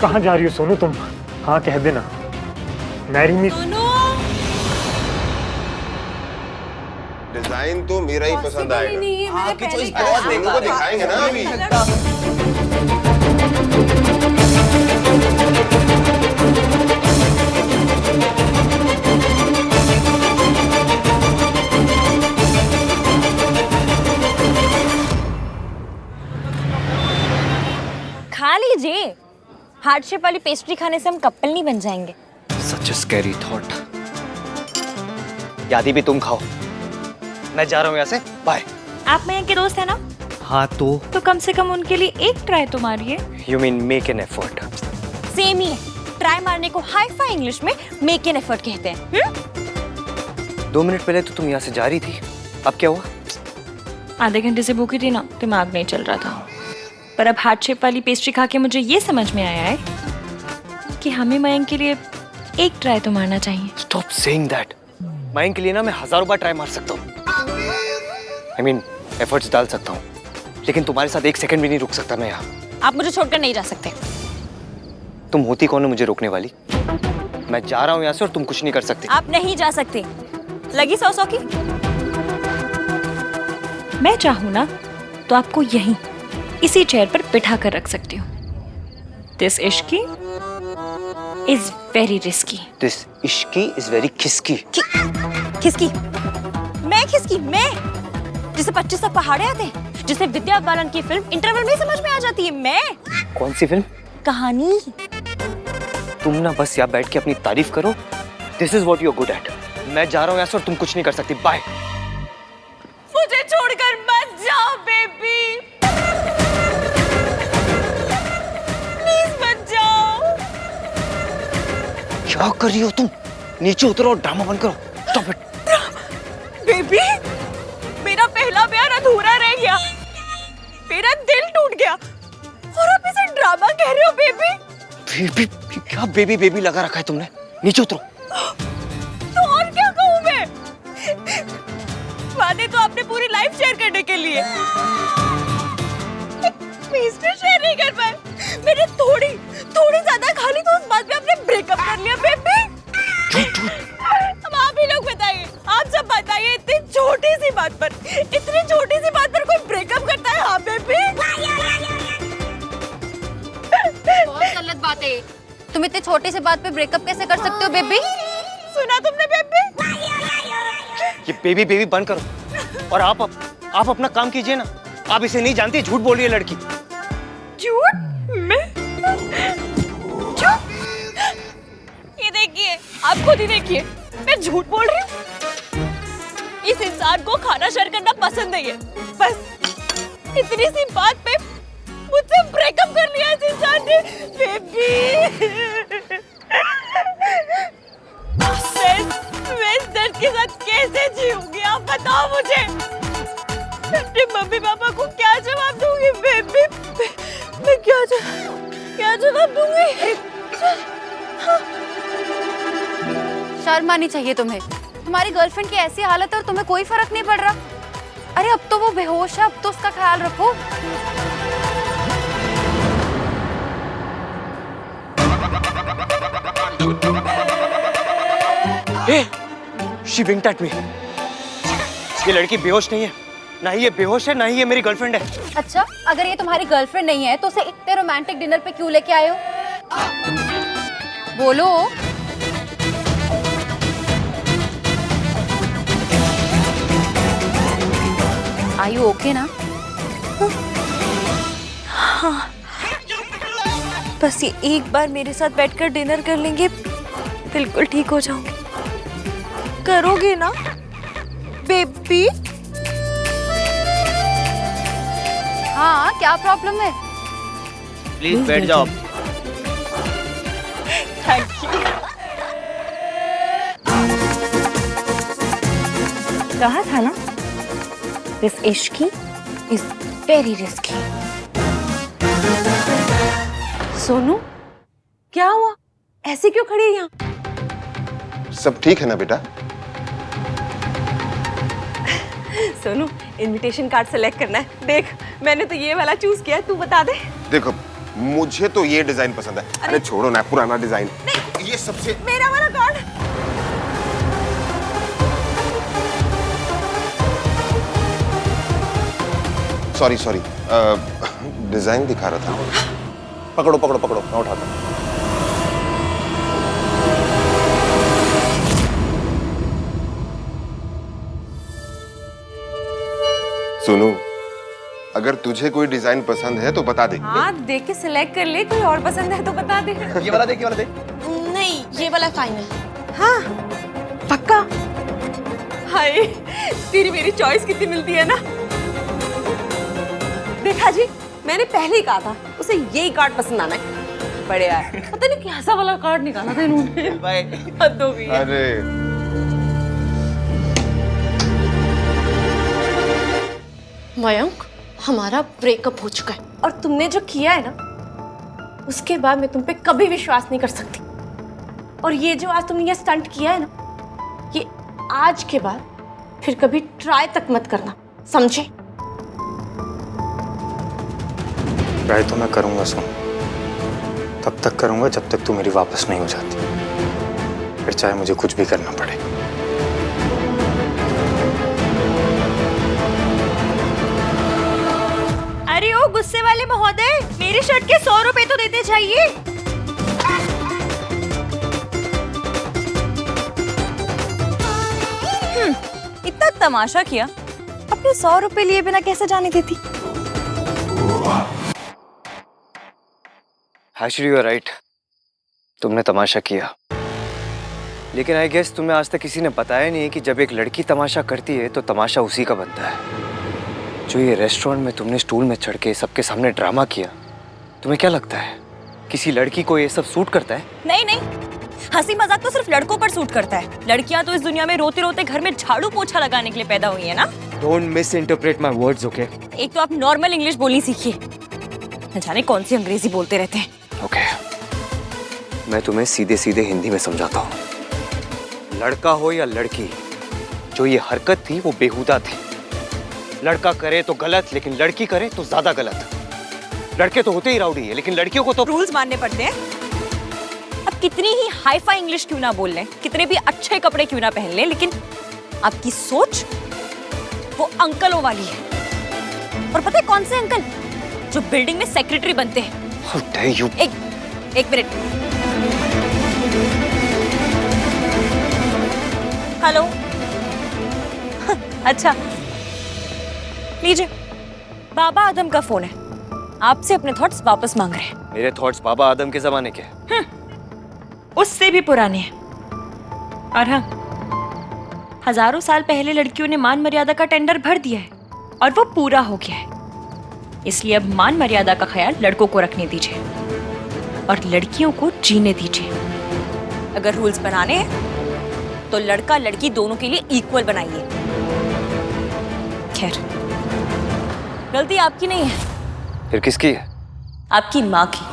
कहाँ जा रही हो सोनू तुम? हाँ कह देना, मैरी मी। डिजाइन तो मेरा ही पसंद आएगा। आपकी चॉइस बहुत लोगों को दिखाएंगे ना अभी। खा लीजिए, हार्ट शेप वाली पेस्ट्री खाने से हम कपल नहीं बन जाएंगे। Such a scary thought. यादी भी तुम खाओ, मैं जा रहा हूँ यहाँ से, बाय। आप मयंक के दोस्त है ना? हाँ तो कम से कम उनके लिए एक ट्राई तो मारिए। You mean make an effort? Same ही है, ट्राई मारने को हाई फाई इंग्लिश में मेक एन एफर्ट कहते हैं। 2 मिनट पहले तो तुम यहाँ से जा रही थी, अब क्या हुआ? आधे घंटे से भूखी थी ना, दिमाग नहीं चल रहा था। पर अब हार्ट शेप वाली पेस्ट्री खा के मुझे ये समझ में आया है कि हमें मयंक के लिए एक ट्राई तो मारना चाहिए। Stop saying that. मयंक के लिए ना मैं 1000 बार ट्राई मार सकता हूँ, I mean, एफर्ट्स डाल सकता हूँ, लेकिन तुम्हारे साथ 1 सेकंड भी नहीं रुक सकता मैं यहाँ। आप मुझे छोड़कर नहीं जा सकते। तुम होती कौन हो मुझे रोकने वाली? मैं जा रहा हूँ यहाँ से और तुम कुछ नहीं कर सकती। आप नहीं जा सकते। लगी 100 की? मैं चाहूँ ना तो आपको यहीं इसी चेयर पर बिठा कर रख सकती हूँ। This Ishki is very risky. This Ishki is very खिसकी। खिसकी? मैं खिसकी? मैं जिसे 25 तक पहाड़े आते हैं, जिसे विद्या बालन की फिल्म इंटरवल में समझ में आ जाती है। मैं कौन सी फिल्म? कहानी। तुम ना बस यहाँ बैठ के अपनी तारीफ करो। This is what you are good at. मैं जा रहा हूँ यहाँ से और तुम कुछ नहीं कर सकती, बाय। मुझे छोड़कर मत जाओ बेबी, प्लीज मत जाओ। क्या कर रही हो तुम? नीचे उतरो और ड्रामा बंद करो। Stop it. बेबी, मेरा पहला प्यार अधूरा रह गया, मेरा दिल टूट गया और आप इसे ड्रामा कह रहे हो बेबी? बेबी? क्या बेबी बेबी लगा रखा है तुमने? नीचे उतरो। तो और क्या कहूँ मैं? वादे तो आपने पूरी लाइफ शेयर करने के लिए, पेस्ट्री शेयर नहीं कर पाए। मैंने थोड़ी ज्यादा खा ली तो उस बात पे आपने ब्रेकअप कर लिया बेबी। अब आप ही लोग बताइए, आप सब बताइए, इतनी छोटी सी बात पर कोई ब्रेकअप करता है? हाँ बेबी। बहुत गलत बात है। तुम इतनी छोटी सी बात पे ब्रेकअप कैसे कर सकते हो बेबी? सुना तुमने बेबी? ये बेबी बेबी बंद करो और आप अपना काम कीजिए ना। आप इसे नहीं जानती, झूठ बोल रही है लड़की। झूठ? मैं झूठ? ये देखिए, आप खुद ही देखिए, मैं झूठ बोल रही हूँ। इस इंसान को खाना शेयर करना पसंद नहीं है, बस इतनी सी बात पे मुझसे ब्रेकअप कर लिया इस इंसान ने। बेबी, मैं इस दर्द के साथ कैसे जीऊंगी? आप बताओ मुझे। अपने मम्मी पापा को क्या जवाब दूंगी बेबी? मैं क्या जवाब दूंगी? शर्म आनी चाहिए तुम्हें। तुम्हारी गर्लफ्रेंड की ऐसी हालत है और तुम्हें कोई फर्क नहीं पड़ रहा। अरे अब तो वो बेहोश है, अब तो उसका ख्याल रखो। Hey, she winked at me. ये लड़की बेहोश नहीं है, ना ही ये बेहोश है, ना ही ये मेरी गर्लफ्रेंड है। अच्छा, अगर ये तुम्हारी गर्लफ्रेंड नहीं है तो उसे इतने रोमांटिक डिनर पे क्यों लेके आए हो? बोलो। Are you okay ना? हाँ, बस ये एक बार मेरे साथ बैठकर डिनर कर लेंगे, बिल्कुल ठीक हो जाऊंगी। करोगे ना बेबी? हाँ, क्या प्रॉब्लम है? प्लीज बैठ जाओ। Thank you. कहा था ना, this Ishki is very risky. Sonu, क्या हुआ? ऐसे क्यों खड़ी है यहाँ? सब ठीक है ना बेटा? सोनू, इनविटेशन कार्ड सेलेक्ट करना है। देख, मैंने तो ये वाला चूज किया है, तू बता दे। देखो, मुझे तो ये डिजाइन पसंद है। अरे छोड़ो ना, पुराना डिजाइन। ये सबसे मेरा वाला कार्ड। सॉरी डिजाइन दिखा रहा था। पकड़ो पकड़ो पकड़ो, मैं उठाता हूँ। सुनो, अगर तुझे कोई डिजाइन पसंद है तो बता दे। हाँ, देख के सिलेक्ट कर ले, कोई और पसंद है तो बता दे। ये वाला देख, ये वाला देख। नहीं, ये वाला फाइनल। हाँ, पक्का। हाय, तेरी मेरी चॉइस कितनी मिलती है ना। देखा जी, मैंने पहले ही कहा था उसे यही कार्ड पसंद आना है। बढ़िया है। पता नहीं कैसा वाला कार्ड निकाला था इन्होंने। बाय। हद हो गई है। अरे मयंक, हमारा ब्रेकअप हो चुका है और तुमने जो किया है ना, उसके बाद मैं तुम पे कभी विश्वास नहीं कर सकती। और ये जो आज तुमने ये स्टंट किया है ना, ये आज के बाद फिर कभी ट्राई तक मत करना, समझे? ट्राई तो मैं करूंगा सुन, तब तक करूंगा जब तक तू मेरी वापस नहीं हो जाती, फिर चाहे मुझे कुछ भी करना पड़े। अरे ओ गुस्से वाले महोदय, मेरी शर्ट के 100 रुपए तो देते चाहिए। इतना तमाशा किया, अपने 100 रुपए लिए बिना कैसे जाने देती? एक्चुअली यू आर राइट, तुमने तमाशा किया, लेकिन आई गेस तुम्हें आज तक किसी ने बताया नहीं कि जब एक लड़की तमाशा करती है तो तमाशा उसी का बनता है। जो ये रेस्टोरेंट में तुमने स्टूल में चढ़ के सबके सामने ड्रामा किया, तुम्हें क्या लगता है किसी लड़की को ये सब सूट करता है? नहीं नहीं, हंसी मजाक तो सिर्फ लड़कों पर सूट करता है। लड़कियां तो इस दुनिया में रोते रोते घर में झाड़ू पोछा लगाने के लिए पैदा हुई है ना। Don't miss interpret my words, okay? एक तो आप नॉर्मल इंग्लिश बोलनी सीखिए, न जाने कौन सी अंग्रेजी बोलते रहते हैं। ओके, मैं तुम्हें सीधे सीधे हिंदी में समझाता हूँ। लड़का हो या लड़की, जो ये हरकत थी वो बेहुदा थी। लड़का करे तो गलत, लेकिन लड़की करे तो ज्यादा गलत। लड़के तो होते ही राउडी है, लेकिन लड़कियों को तो रूल्स मानने पड़ते हैं। अब कितनी ही हाई फाई इंग्लिश क्यों ना बोल लें, कितने भी अच्छे कपड़े क्यों ना पहन लें, लेकिन आपकी सोच वो अंकलों वाली है। और पता है कौन से अंकल? जो बिल्डिंग में सेक्रेटरी बनते हैं। How dare you? एक मिनट। हेलो। अच्छा, लीजिए, बाबा आदम का फोन है, आपसे अपने थॉट्स वापस मांग रहे हैं। मेरे थॉट्स बाबा आदम के जमाने के हैं। उससे भी पुराने हैं। और हाँ, हजारों साल पहले लड़कियों ने मान मर्यादा का टेंडर भर दिया है और वो पूरा हो गया है। इसलिए अब मान मर्यादा का ख्याल लड़कों को रखने दीजिए और लड़कियों को जीने दीजिए। अगर रूल्स बनाने हैं तो लड़का लड़की दोनों के लिए इक्वल बनाइए। खैर, गलती आपकी नहीं है। फिर किसकी है? आपकी माँ की।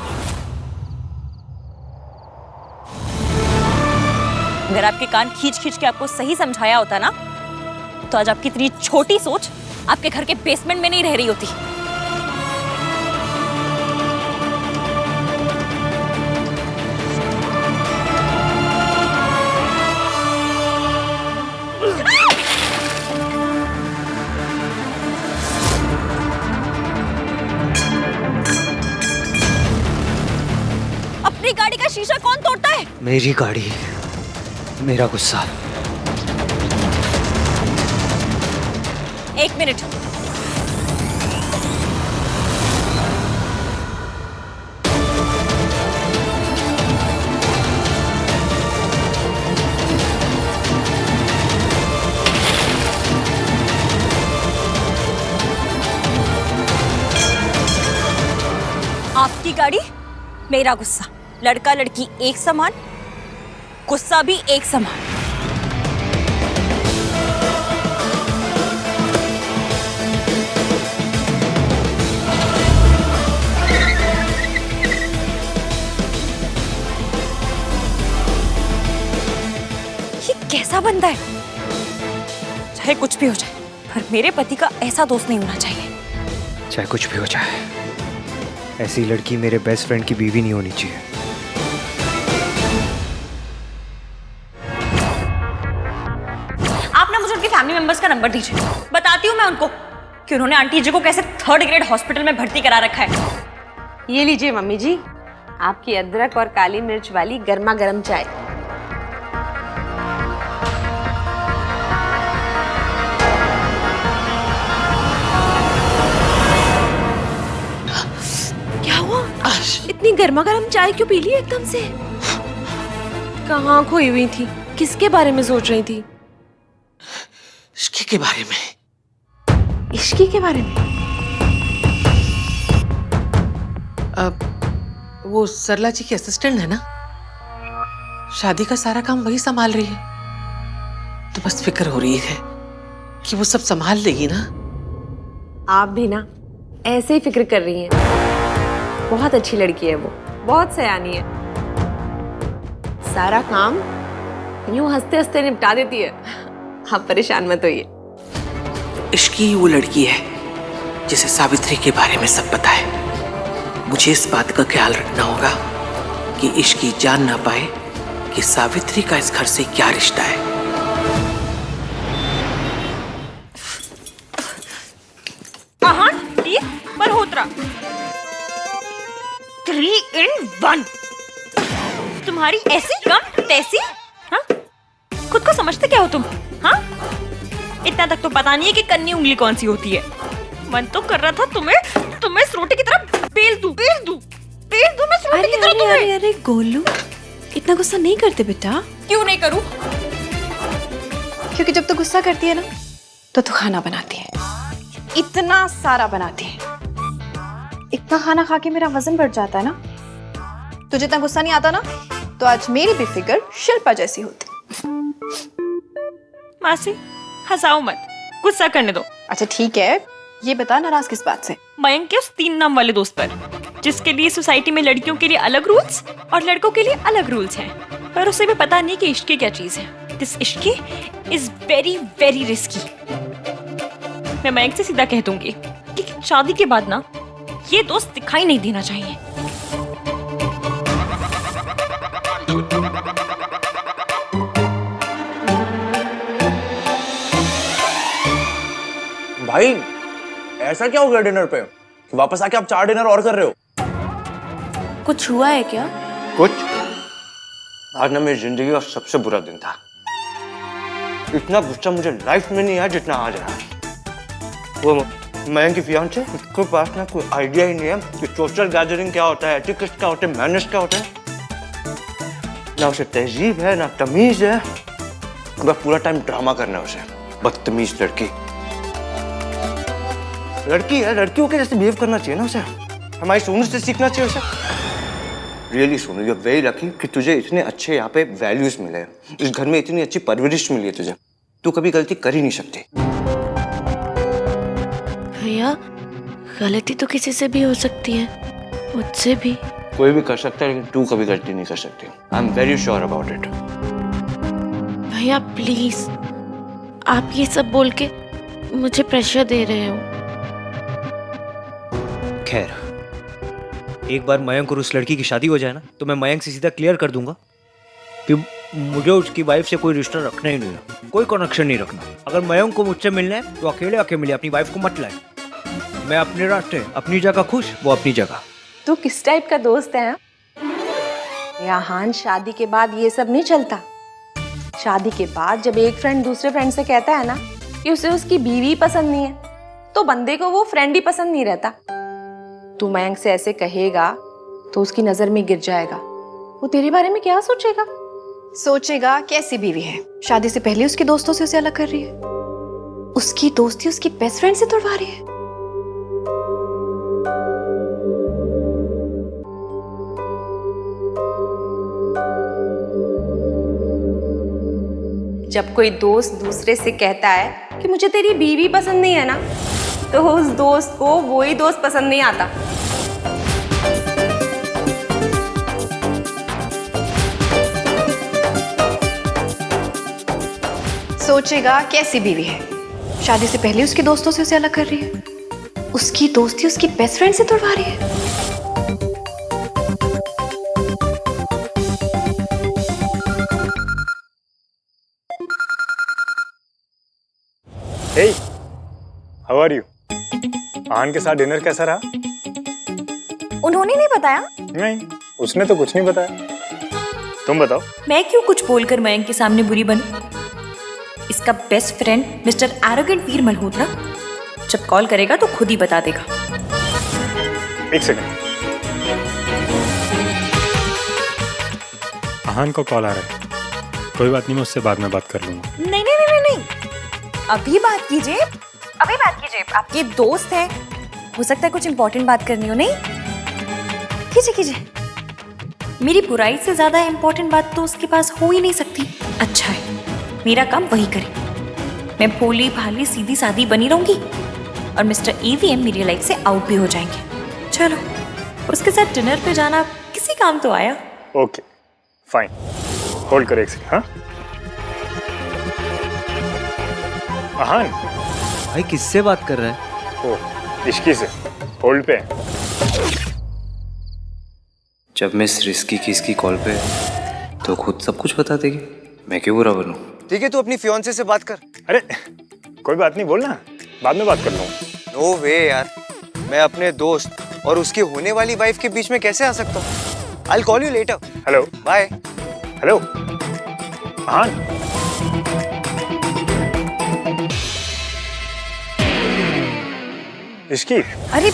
अगर आपके कान खींच खींच के आपको सही समझाया होता ना, तो आज आपकी इतनी छोटी सोच आपके घर के बेसमेंट में नहीं रह रही होती। अपनी गाड़ी का शीशा कौन तोड़ता है? मेरी गाड़ी, मेरा गुस्सा। एक मिनट। आपकी गाड़ी, मेरा गुस्सा। लड़का लड़की एक समान, गुस्सा भी एक समान। ये कैसा बंदा है? चाहे कुछ भी हो जाए, पर मेरे पति का ऐसा दोस्त नहीं होना चाहिए। चाहे कुछ भी हो जाए, ऐसी लड़की मेरे बेस्ट फ्रेंड की बीवी नहीं होनी चाहिए। आप ना मुझे उनके फैमिली मेंबर्स का नंबर दीजिए, बताती हूँ मैं उनको कि उन्होंने आंटी जी को कैसे 3rd ग्रेड हॉस्पिटल में भर्ती करा रखा है। ये लीजिए मम्मी जी, आपकी अदरक और काली मिर्च वाली गर्मा गर्म चाय। क्या हुआ? इतनी गर्मा गर्म चाय क्यों पी ली एकदम से? कहाँ खोई हुई थी? किसके बारे में सोच रही थी? इश्की के बारे में। इश्की के बारे में? वो सरला जी की असिस्टेंट है ना, शादी का सारा काम वही संभाल रही है, तो बस फिक्र हो रही है कि वो सब संभाल लेगी ना। आप भी ना ऐसे ही फिक्र कर रही हैं। बहुत अच्छी लड़की है वो, बहुत सयानी है, सारा काम यूं हंसते हंसते निपटा देती है। आप परेशान मत होइए। इश्की वो लड़की है जिसे सावित्री के बारे में सब पता है। मुझे इस बात का ख्याल रखना होगा कि इश्की जान ना पाए कि सावित्री का इस घर से क्या रिश्ता है। आहान, मल्होत्रा, 3 in 1। तुम्हारी ऐसी कम तैसी, हाँ? खुद को समझते क्या हो तुम? हाँ? इतना तक तो पता नहीं है कि कन्नी उंगली कौन सी होती है। मन तो कर रहा था तुम्हें इस रोटी की तरह बेल दूं मैं इस रोटी की तरह तुम्हें। अरे गोलू, इतना गुस्सा नहीं करते बेटा। क्यों नहीं करूं? क्योंकि जब तू गुस्सा करती है ना तो तू खाना बनाती है, इतना सारा बनाती है। इतना खाना खा के मेरा वजन बढ़ जाता है ना। तुझे इतना गुस्सा नहीं आता ना तो आज मेरी भी फिगर शिल्पा जैसी होती। मासी, हंसाओ मत, गुस्सा करने दो। अच्छा ठीक है, ये बता नाराज किस बात से? मयंक के उस 3 नाम वाले दोस्त पर, जिसके लिए सोसाइटी में लड़कियों के लिए अलग रूल्स और लड़कों के लिए अलग रूल्स हैं, पर उसे भी पता नहीं कि इश्क क्या चीज है। दिस इश्क इज वेरी वेरी रिस्की। मैं मयंक से सीधा कह दूंगी कि शादी के बाद ना ये दोस्त दिखाई नहीं देना चाहिए। भाई ऐसा क्या हो गया डिनर पे कि वापस आके आप 4 डिनर और कर रहे हो? कुछ हुआ है क्या? कुछ? आज ना मेरी जिंदगी का सबसे बुरा दिन था। इतना गुस्सा मुझे लाइफ में नहीं आया जितना आज रहा। वो मयंक की फियांसे, उसके पास ना कोई आइडिया ही नहीं है कि सोशल गैदरिंग क्या होता है, एटिकेट क्या होता है, मैनर्स क्या होता है। ना उसे तहजीब है ना तमीज है। बस पूरा टाइम ड्रामा करना है उसे। बदतमीज लड़की है, लड़कियों के जैसे बिहेव करना चाहिए ना उसे। हमारी सोनू से सीखना चाहिए उसे। Really Sonu, you are very lucky कि तुझे इतने अच्छे यहाँ पे वैल्यूज मिले हैं, इस घर में इतनी अच्छी परवरिश मिली है तुझे। तू कभी गलती कर ही नहीं सकती। भैया, गलती तो किसी से भी हो सकती है, मुझसे भी। कोई भी कर सकता है लेकिन तू कभी गलती नहीं कर सकती। I am very sure about it. भैया प्लीज, आप ये सब बोल के मुझे प्रेशर दे रहे हो। खैर, एक बार मयंक और उस लड़की की शादी हो जाए ना तो मैं मयंक से सीधा क्लियर कर दूंगा कि मुझे उसकी वाइफ से कोई रिश्ता रखना ही नहीं है, कोई कनेक्शन नहीं रखना। अगर मयंक को मुझसे मिलना है तो अकेले आके मिले, अपनी वाइफ को मत लाए। मैं अपने रास्ते, अपनी जगह खुश, वो अपनी जगह। तू किस टाइप का दोस्त है? यहाँ शादी के बाद ये सब नहीं चलता। शादी के बाद जब एक फ्रेंड दूसरे फ्रेंड से कहता है ना कि उसे उसकी बीवी पसंद नहीं है, तो बंदे को वो फ्रेंड ही पसंद नहीं रहता। तू मयंक से ऐसे कहेगा तो उसकी नजर में गिर जाएगा। वो तेरे बारे में क्या सोचेगा? सोचेगा कैसी बीवी है, शादी से पहले उसके दोस्तों से उसे अलग कर रही है, उसकी दोस्ती उसकी बेस्ट फ्रेंड से तोड़वा रही है। जब कोई दोस्त दूसरे से कहता है कि मुझे तेरी बीवी पसंद नहीं है ना, तो उस दोस्त को वही दोस्त पसंद नहीं आता। सोचेगा कैसी बीवी है, शादी से पहले उसके दोस्तों से उसे अलग कर रही है, उसकी दोस्ती उसकी बेस्ट फ्रेंड से तोड़वा रही है। How are you? आहान के साथ डिनर कैसा रहा? उन्होंने नहीं बताया? नहीं, उसने तो कुछ नहीं बताया। तुम बताओ। मैं क्यों कुछ बोलकर मयंक के सामने बुरी बनूं? इसका बेस्ट फ्रेंड मिस्टर एरोगेंट वीर मल्होत्रा जब कॉल करेगा तो खुद ही बता देगा। एक सेकंड, आहान को कॉल आ रहा है। कोई बात नहीं, मैं उससे बाद में बात कर लूंगा। नहीं नहीं नहीं नहीं, अभी बात कीजिए, अभी बात कीजिए। आपके दोस्त हैं, हो सकता है कुछ इंपॉर्टेंट बात करनी हो। नहीं, कीजिए कीजिए। मेरी बुराई से ज्यादा इंपॉर्टेंट बात तो उसके पास हो ही नहीं सकती। अच्छा है, मेरा काम वही करे। मैं भोली भाली सीधी सादी बनी रहूंगी और मिस्टर EVM मेरी लाइफ से आउट भी हो जाएंगे। चलो, उसके साथ डिनर पे जाना किसी काम तो आया। ओके फाइन, होल्ड करो एक सेकंड। हाँ आहान। भाई किससे बात कर रहा है? ओह, इश्की से। होल्ड पे। जब मिस रिस्की की इसकी कॉल पे तो खुद सब कुछ बता देगी, मैं क्यों बुरा बनूं? ठीक है, तू अपनी फियांसे से बात कर। अरे कोई बात नहीं, बोलना, बाद में बात कर लूंगा। नो वे यार, मैं अपने दोस्त और उसकी होने वाली वाइफ के बीच में कैसे आ सकता हूँ? I'll call you later. Hello. Bye. Hello Aahan. Ishki. अरे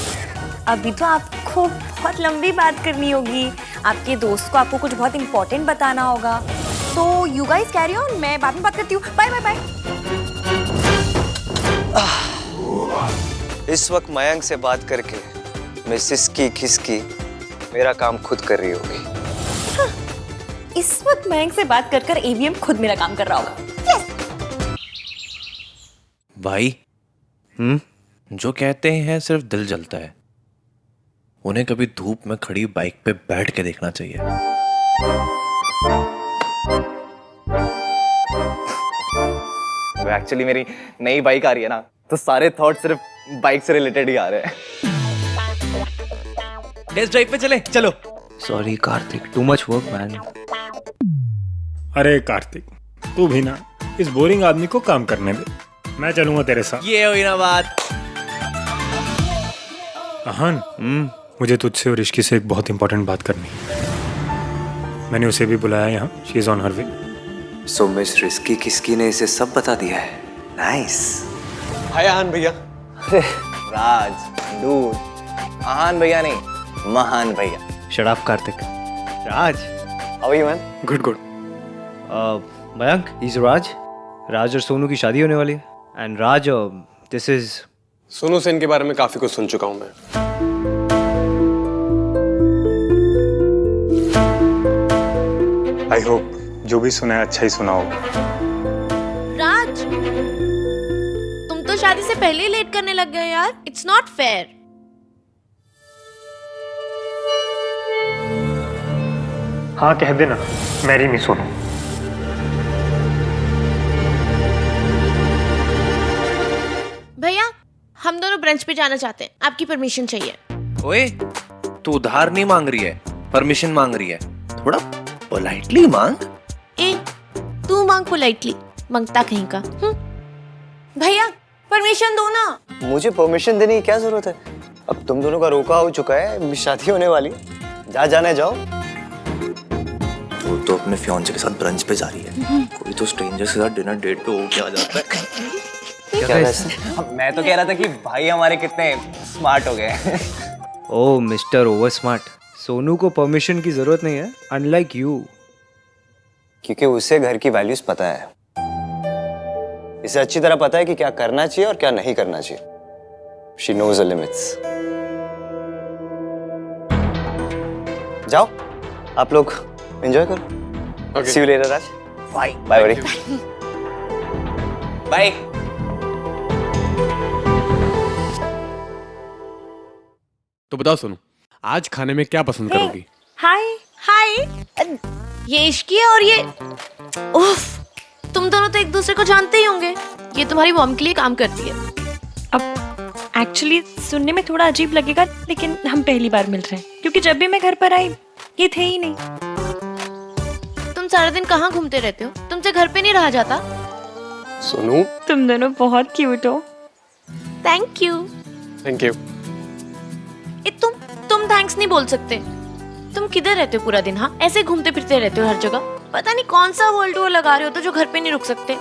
अभी तो आपको बहुत लंबी बात करनी होगी। आपके दोस्त को आपको कुछ बहुत इंपॉर्टेंट बताना होगा। तो यू गाइस कैरी ऑन, मैं बाद में बात करती हूँ। Bye bye bye. इस वक्त मयंक से बात करके मैं सिसकी खिसकी मेरा काम खुद कर रही होगी। हाँ, इस वक्त मयंक से बात कर कर EVM खुद मेरा काम कर रहा होगा। भाई जो कहते हैं सिर्फ दिल जलता है, उन्हें कभी धूप में खड़ी बाइक पे बैठ के देखना चाहिए। तो एक्चुअली मेरी नई बाइक आ रही है ना, तो सारे थॉट सिर्फ बाइक से रिलेटेड ही आ रहे हैं। टेस्ट ड्राइव पे चले, चलो। Sorry Kartik, too much work man. अरे कार्तिक, तू भी ना इस बोरिंग आदमी को काम करने दे, मैं चलूंगा तेरे साथ। ये हुई ना बात। आहान, मुझे तुझसे और इश्की से एक बहुत इंपॉर्टेंट बात करनी है। मैंने उसे भी बुलाया यहाँ, she is on her way. So miss risky किसकी ने इसे सब बता दिया है। नाइस। हाय आहान भैया। राज डूड, आहान भैया नहीं, महान भैया। Shut up Kartik. Raj, how are you man? Good good. Mayank, is Raj. Raj और सोनू की शादी होने वाली है। And Raj, this is Sonu Sen के बारे में काफी कुछ सुन चुका हूं मैं। आई होप जो भी सुना है अच्छा ही सुना होगा। राज, तुम तो शादी से पहले ही लेट करने लग गए यार। It's not fair. हाँ कह देना, मैरी नहीं सोनू। भैया, हम दोनों ब्रंच पे जाना चाहते हैं, आपकी परमिशन चाहिए। ओए, तू उधार नहीं मांग रही है, परमिशन मांग रही है। थोड़ा पोलाइटली मांग। ए, तू मांग पोलाइटली, मांगता कहीं का। भैया परमिशन दो ना। मुझे परमिशन देने की क्या जरूरत है? अब तुम दोनों का रोका हो चुका है, शादी होने वाली। जहाँ जाना है जाओ। वो तो अपने फियांसे के साथ ब्रंच पे जा रही है, कोई तो स्ट्रेंजर के साथ डिनर डेट पे हो के आ जाता है। क्या वैसे? मैं तो कह रहा था कि भाई हमारे कितने स्मार्ट हो गए। ओ मिस्टर ओवर स्मार्ट, सोनू को परमिशन की जरूरत नहीं है, अनलाइक यू। क्योंकि उसे घर की वैल्यूज पता है। इसे अच्छी तरह पता है कि क्या करना चाहिए और क्या नहीं करना चाहिए। She knows the limits. जाओ आप लोग एंजॉय करो। See you later Raj. Bye bye buddy. Bye. तो बताओ सोनू, आज खाने में क्या पसंद करोगी? हाय हाय, ये इश्की है और ये उफ, तुम दोनों तो एक दूसरे को जानते ही होंगे। ये तुम्हारी मॉम के लिए काम करती है। अब एक्चुअली सुनने में थोड़ा अजीब लगेगा, लेकिन हम पहली बार मिल रहे हैं, क्योंकि जब भी मैं घर पर आई ये थे ही नहीं। तुम सारा दिन कहाँ घूमते रहते हो? तुमसे घर पे नहीं रहा जाता? सोनू, तुम दोनों बहुत क्यूट हो। Thank you. Thank you. तुम थैंक्स नहीं बोल सकते। तुम किधर रहते हो पूरा दिन? हाँ, ऐसे घूमते फिरते रहते हो हर जगह। पता नहीं कौन सा वर्ल्ड वॉर लगा रहे हो तो जो घर पे नहीं रुक सकते।